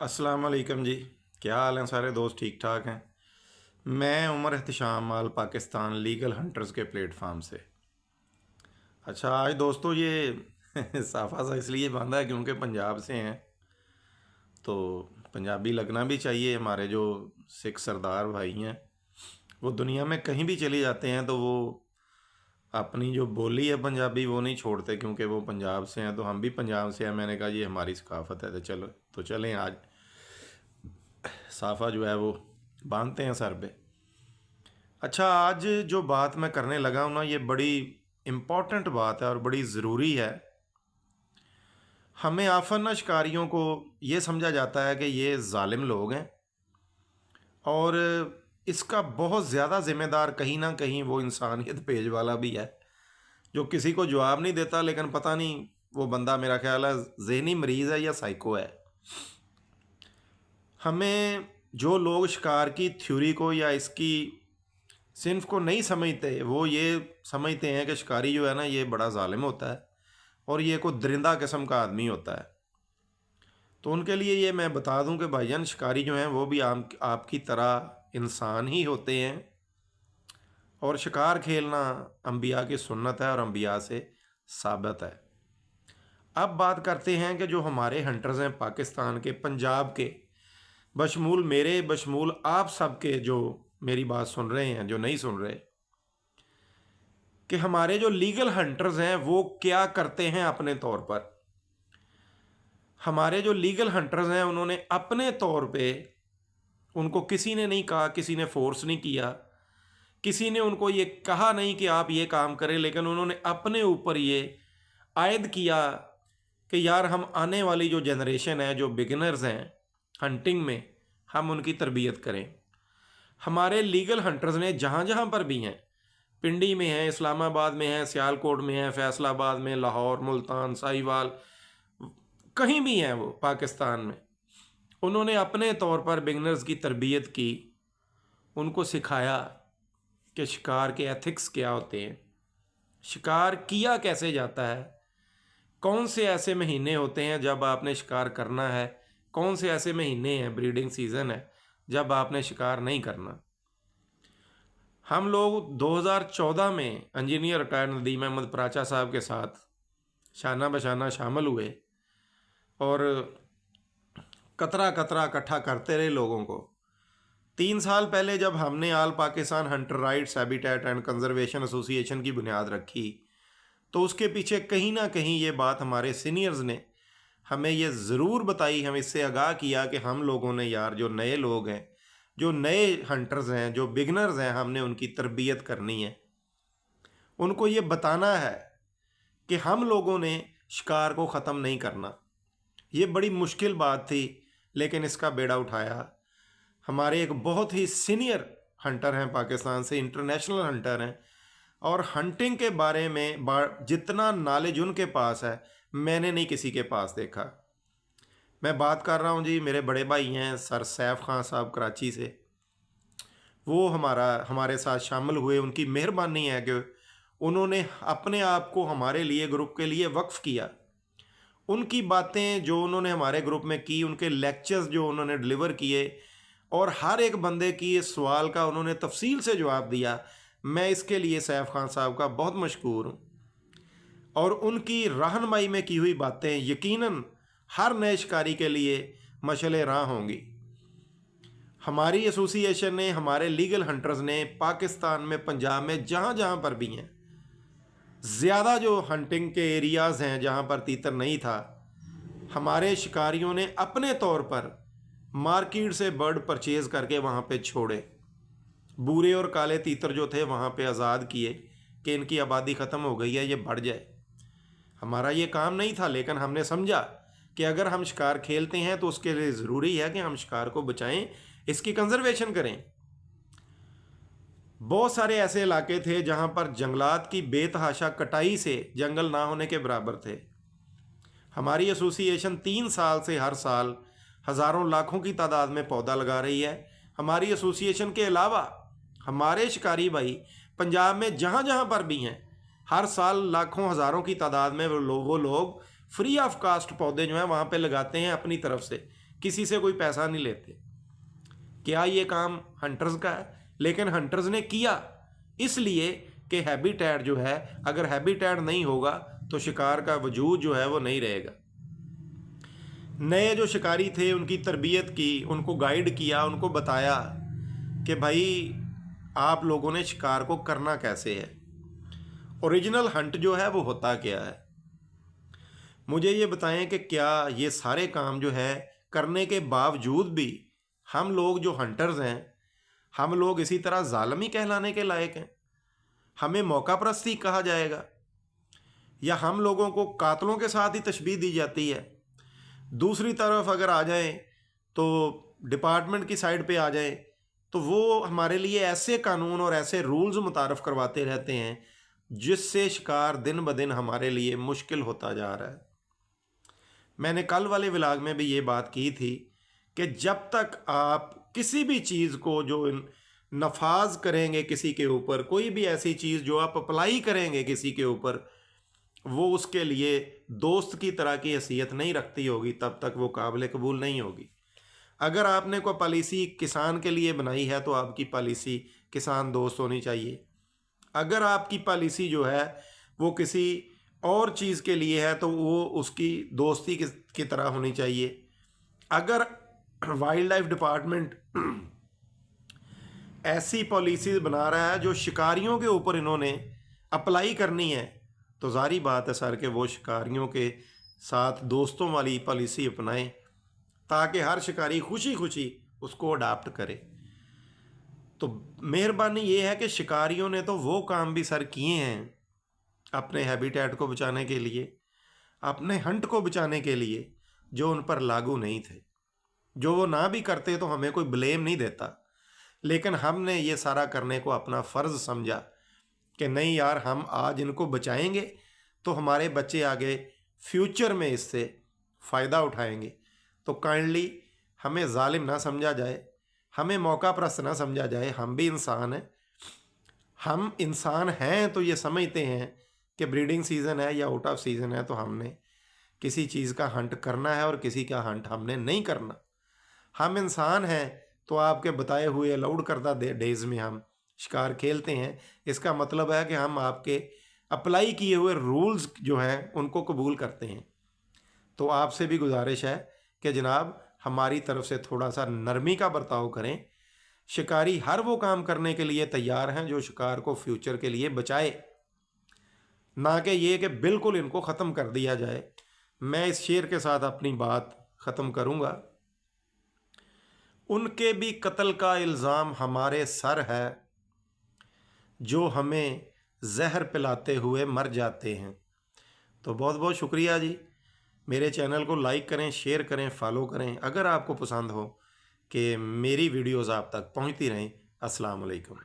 अस्सलाम वालेकुम जी। क्या हाल हैं सारे दोस्त? ठीक ठाक हैं। मैं उमर एहतशाम आल पाकिस्तान लीगल हंटर्स के प्लेटफार्म से। अच्छा, आज दोस्तों ये साफा सा इसलिए बांधा है क्योंकि पंजाब से हैं, तो पंजाबी लगना भी चाहिए। हमारे जो सिख सरदार भाई हैं वो दुनिया में कहीं भी चले जाते हैं तो वो अपनी जो बोली है पंजाबी वो नहीं छोड़ते, क्योंकि वो पंजाब से हैं। तो हम भी पंजाब से हैं। मैंने कहा ये हमारी सकाफत है, तो चलो तो चलें आज साफा जो है वो बांधते हैं सर पे। अच्छा, आज जो बात मैं करने लगा हूँ ना, ये बड़ी इम्पॉर्टेंट बात है और बड़ी ज़रूरी है। हमें आफन शिकारियों को ये समझा जाता है कि ये जालिम लोग हैं, और इसका बहुत ज़्यादा ज़िम्मेदार कहीं ना कहीं वो इंसानियत पेज वाला भी है जो किसी को जवाब नहीं देता, लेकिन पता नहीं वो बंदा, मेरा ख्याल है, जहनी मरीज़ है या साइको है। हमें जो लोग शिकार की थ्योरी को या इसकी सिन्फ को नहीं समझते, वो ये समझते हैं कि शिकारी जो है ना ये बड़ा जालिम होता है और ये कोई दरिंदा किस्म का आदमी होता है। तो उनके लिए ये मैं बता दूं कि भाईजान, शिकारी जो हैं वो भी आपकी तरह इंसान ही होते हैं, और शिकार खेलना अंबिया की सुन्नत है और अंबिया से साबित है। अब बात करते हैं कि जो हमारे हंटर्स हैं पाकिस्तान के, पंजाब के, बशमूल मेरे, बशमूल आप सब के जो मेरी बात सुन रहे हैं, जो नहीं सुन रहे, कि हमारे जो लीगल हंटर्स हैं वो क्या करते हैं अपने तौर पर। हमारे जो लीगल हंटर्स हैं उन्होंने अपने तौर पे, उनको किसी ने नहीं कहा, किसी ने फोर्स नहीं किया, किसी ने उनको ये कहा नहीं कि आप ये काम करें, लेकिन उन्होंने अपने ऊपर ये आयद किया कि यार हम आने वाली जो जनरेशन है, जो बिगिनर्स हैं हंटिंग में, हम उनकी तरबियत करें। हमारे लीगल हंटर्स ने जहाँ जहाँ पर भी हैं, पिंडी में है, इस्लामाबाद में है, सियालकोट में है, फैसलाबाद में, लाहौर, मुल्तान, साहिवाल, कहीं भी हैं वो पाकिस्तान में, उन्होंने अपने तौर पर बिगनर्स की तरबियत की, उनको सिखाया कि शिकार के एथिक्स क्या होते हैं, शिकार किया कैसे जाता है, कौन से ऐसे महीने होते हैं जब आपने शिकार करना है, कौन से ऐसे महीने हैं, ब्रीडिंग सीज़न है, जब आपने शिकार नहीं करना। हम लोग 2014 में इंजीनियर रिटायर्ड नदीम अहमद पराचा साहब के साथ शाना बशाना शामिल हुए और कतरा कतरा इकट्ठा करते रहे लोगों को। 3 साल पहले जब हमने all Pakistan hunter rights habitat and conservation association की बुनियाद रखी, तो उसके पीछे कहीं ना कहीं ये बात हमारे सीनियर्स ने हमें ये ज़रूर बताई, हम इससे आगाह किया कि हम लोगों ने यार, जो नए लोग हैं, जो नए हंटर्स हैं, जो बिगनर्स हैं, हमने उनकी तरबियत करनी है। उनको ये बताना है कि हम लोगों ने शिकार को ख़त्म नहीं करना। ये बड़ी मुश्किल बात थी, लेकिन इसका बेड़ा उठाया हमारे एक बहुत ही सीनियर हंटर हैं, पाकिस्तान से इंटरनेशनल हंटर हैं, और हंटिंग के बारे में जितना नॉलेज उनके पास है मैंने नहीं किसी के पास देखा। मैं बात कर रहा हूँ जी, मेरे बड़े भाई हैं सर सैफ खान साहब कराची से। वो हमारे साथ शामिल हुए, उनकी मेहरबानी है कि उन्होंने अपने आप को हमारे लिए, ग्रुप के लिए वक्फ किया। उनकी बातें जो उन्होंने हमारे ग्रुप में की, उनके लेक्चर्स जो उन्होंने डिलीवर किए, और हर एक बंदे की इस सवाल का उन्होंने तफसील से जवाब दिया, मैं इसके लिए सैफ खान साहब का बहुत मशकूर हूँ। और उनकी रहनुमाई में की हुई बातें यकीनन हर नए शिकारी के लिए मशअले राह होंगी। हमारी एसोसिएशन ने, हमारे लीगल हंटर्स ने पाकिस्तान में, पंजाब में, जहाँ जहाँ पर भी हैं, ज़्यादा जो हंटिंग के एरियाज़ हैं जहाँ पर तीतर नहीं था, हमारे शिकारियों ने अपने तौर पर मार्केट से बर्ड परचेज़ करके वहाँ पे छोड़े। बूरे और काले तीतर जो थे वहाँ पे आज़ाद किए कि इनकी आबादी ख़त्म हो गई है, ये बढ़ जाए। हमारा ये काम नहीं था, लेकिन हमने समझा कि अगर हम शिकार खेलते हैं तो उसके लिए ज़रूरी है कि हम शिकार को बचाएं, इसकी कंजर्वेशन करें। बहुत सारे ऐसे इलाके थे जहाँ पर जंगलात की बेतहाशा कटाई से जंगल ना होने के बराबर थे। हमारी एसोसिएशन 3 साल से हर साल हज़ारों लाखों की तादाद में पौधा लगा रही है। हमारी एसोसिएशन के अलावा हमारे शिकारी भाई पंजाब में जहाँ जहाँ पर भी हैं, हर साल लाखों हज़ारों की तादाद में वो लोग फ्री ऑफ कास्ट पौधे जो हैं वहाँ पे लगाते हैं अपनी तरफ से, किसी से कोई पैसा नहीं लेते। क्या ये काम हंटर्स का है? लेकिन हंटर्स ने किया इसलिए कि हैबिटेट जो है, अगर हैबिटेट नहीं होगा तो शिकार का वजूद जो है वो नहीं रहेगा। नए जो शिकारी थे उनकी तरबियत की, उनको गाइड किया, उनको बताया कि भाई आप लोगों ने शिकार को करना कैसे है, ओरिजिनल हंट जो है वो होता क्या है। मुझे ये बताएं कि क्या ये सारे काम जो है करने के बावजूद भी हम लोग जो हंटर्स हैं, हम लोग इसी तरह जालिमी कहलाने के लायक हैं? हमें मौका परस्ती कहा जाएगा, या हम लोगों को कातलों के साथ ही तशबीह दी जाती है? दूसरी तरफ अगर आ जाएं तो डिपार्टमेंट की साइड पे आ जाएं तो वो हमारे लिए ऐसे कानून और ऐसे रूल्स मुतारफ़ करवाते रहते हैं जिससे शिकार दिन ब दिन हमारे लिए मुश्किल होता जा रहा है। मैंने कल वाले व्लॉग में भी ये बात की थी कि जब तक आप किसी भी चीज़ को जो नफाज करेंगे किसी के ऊपर, कोई भी ऐसी चीज़ जो आप अप्लाई करेंगे किसी के ऊपर, वो उसके लिए दोस्त की तरह की हैसियत नहीं रखती होगी, तब तक वो काबिल कबूल नहीं होगी। अगर आपने कोई पॉलिसी किसान के लिए बनाई है तो आपकी पॉलिसी किसान दोस्त होनी चाहिए। अगर आपकी पॉलिसी जो है वो किसी और चीज़ के लिए है तो वो उसकी दोस्ती की तरह होनी चाहिए। अगर वाइल्ड लाइफ डिपार्टमेंट ऐसी पॉलिसी बना रहा है जो शिकारियों के ऊपर इन्होंने अप्लाई करनी है, तो जारी बात है सर कि वो शिकारियों के साथ दोस्तों वाली पॉलिसी अपनाएं ताकि हर शिकारी खुशी खुशी उसको अडाप्ट करे। तो मेहरबानी ये है कि शिकारियों ने तो वो काम भी सर किए हैं अपने हैबिटेट को बचाने के लिए, अपने हंट को बचाने के लिए, जो उन पर लागू नहीं थे। जो वो ना भी करते तो हमें कोई ब्लेम नहीं देता, लेकिन हमने ये सारा करने को अपना फ़र्ज़ समझा कि नहीं यार, हम आज इनको बचाएंगे तो हमारे बच्चे आगे फ्यूचर में इससे फ़ायदा उठाएंगे। तो काइंडली हमें जालिम ना समझा जाए, हमें मौका परस्त ना समझा जाए। हम भी इंसान हैं, हम इंसान हैं तो ये समझते हैं कि ब्रीडिंग सीज़न है या आउट ऑफ सीज़न है तो हमने किसी चीज़ का हंट करना है और किसी का हंट हमने नहीं करना। हम इंसान हैं तो आपके बताए हुए अलाउड करदा डेज में हम शिकार खेलते हैं। इसका मतलब है कि हम आपके अप्लाई किए हुए रूल्स जो हैं उनको कबूल करते हैं। तो आपसे भी गुजारिश है कि जनाब हमारी तरफ से थोड़ा सा नरमी का बर्ताव करें। शिकारी हर वो काम करने के लिए तैयार हैं जो शिकार को फ्यूचर के लिए बचाए, ना कि ये कि बिल्कुल इनको ख़त्म कर दिया जाए। मैं इस शेर के साथ अपनी बात ख़त्म करूँगा। उनके भी कत्ल का इल्ज़ाम हमारे सर है जो हमें जहर पिलाते हुए मर जाते हैं। तो बहुत बहुत शुक्रिया जी। मेरे चैनल को लाइक करें, शेयर करें, फॉलो करें अगर आपको पसंद हो कि मेरी वीडियोज़ आप तक पहुंचती रहें। अस्सलाम वालेकुम।